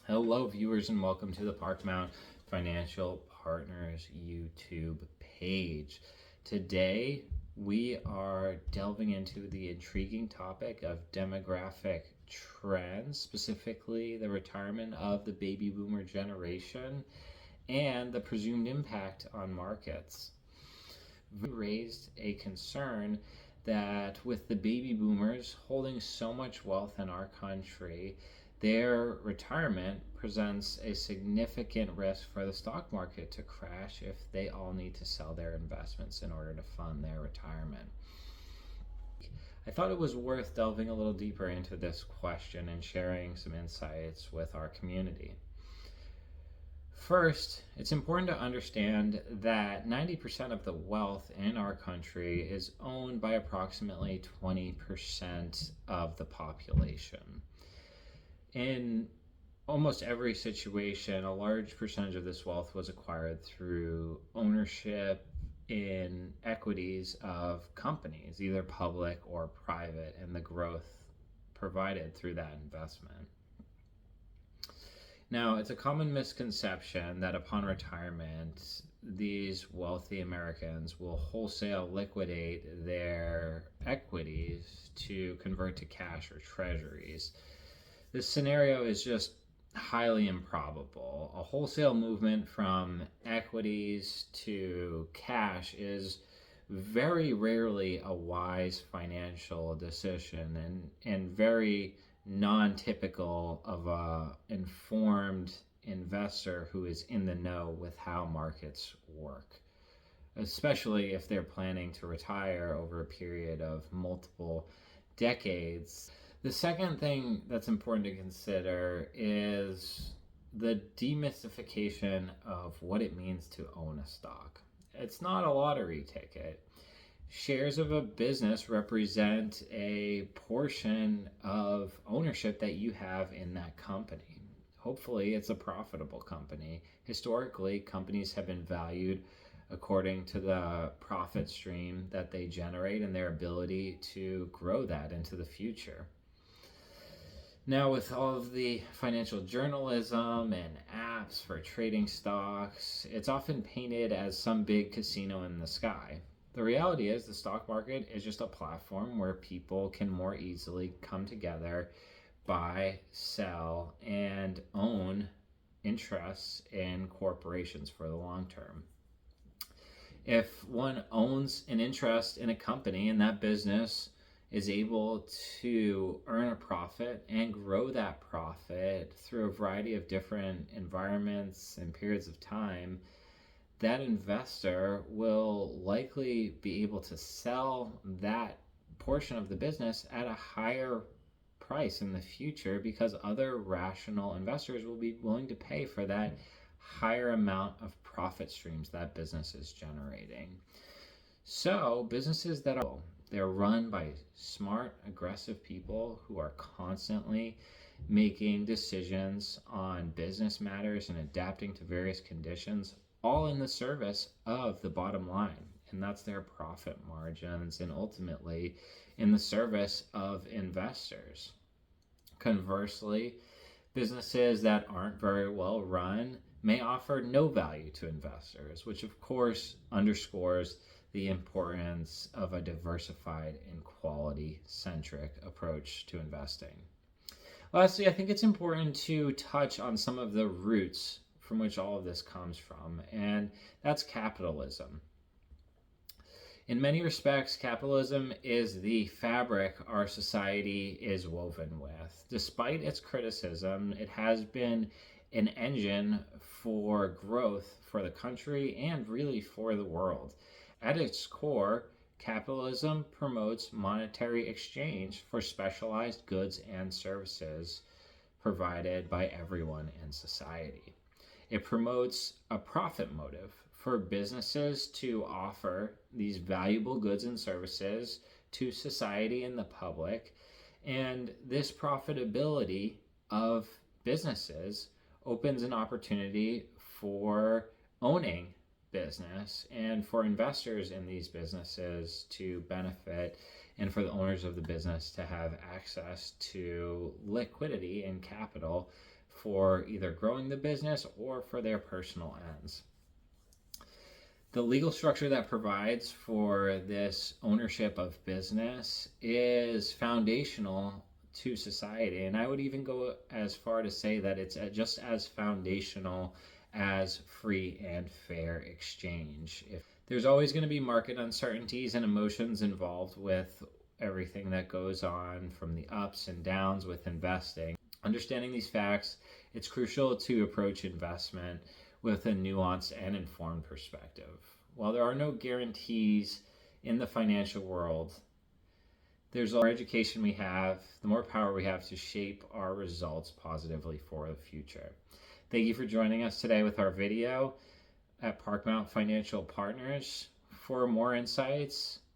Hello, viewers, and welcome to the Parkmount Financial Partners YouTube page. Today, we are delving into the intriguing topic of demographic trends, specifically the retirement of the baby boomer generation and the presumed impact on markets. We raised a concern that with the baby boomers holding so much wealth in our country, their retirement presents a significant risk for the stock market to crash if they all need to sell their investments in order to fund their retirement. I thought it was worth delving a little deeper into this question and sharing some insights with our community. First, it's important to understand that 90% of the wealth in our country is owned by approximately 20% of the population. In almost every situation, a large percentage of this wealth was acquired through ownership in equities of companies, either public or private, and the growth provided through that investment. Now, it's a common misconception that upon retirement, these wealthy Americans will wholesale liquidate their equities to convert to cash or treasuries. This scenario is just highly improbable. A wholesale movement from equities to cash is very rarely a wise financial decision and very non-typical of a informed investor who is in the know with how markets work, especially if they're planning to retire over a period of multiple decades. The second thing that's important to consider is the demystification of what it means to own a stock. It's not a lottery ticket. Shares of a business represent a portion of ownership that you have in that company. Hopefully, it's a profitable company. Historically, companies have been valued according to the profit stream that they generate and their ability to grow that into the future. Now, with all of the financial journalism and apps for trading stocks, it's often painted as some big casino in the sky. The reality is the stock market is just a platform where people can more easily come together, buy, sell, and own interests in corporations for the long term. If one owns an interest in a company and that business is able to earn a profit and grow that profit through a variety of different environments and periods of time, that investor will likely be able to sell that portion of the business at a higher price in the future because other rational investors will be willing to pay for that higher amount of profit streams that business is generating. So businesses they're run by smart, aggressive people who are constantly making decisions on business matters and adapting to various conditions, all in the service of the bottom line. And that's their profit margins and ultimately in the service of investors. Conversely, businesses that aren't very well run may offer no value to investors, which of course underscores the importance of a diversified and quality-centric approach to investing. Lastly, I think it's important to touch on some of the roots from which all of this comes from, and that's capitalism. In many respects, capitalism is the fabric our society is woven with. Despite its criticism, it has been an engine for growth for the country and really for the world. At its core, capitalism promotes monetary exchange for specialized goods and services provided by everyone in society. It promotes a profit motive for businesses to offer these valuable goods and services to society and the public. And this profitability of businesses opens an opportunity for owning business and for investors in these businesses to benefit and for the owners of the business to have access to liquidity and capital for either growing the business or for their personal ends. The legal structure that provides for this ownership of business is foundational to society. And I would even go as far to say that it's just as foundational as free and fair exchange. If there's always going to be market uncertainties and emotions involved with everything that goes on, from the ups and downs with investing. Understanding these facts, it's crucial to approach investment with a nuanced and informed perspective. While there are no guarantees in the financial world, there's the more education we have, the more power we have to shape our results positively for the future. Thank you for joining us today with our video at Parkmount Financial Partners. For more insights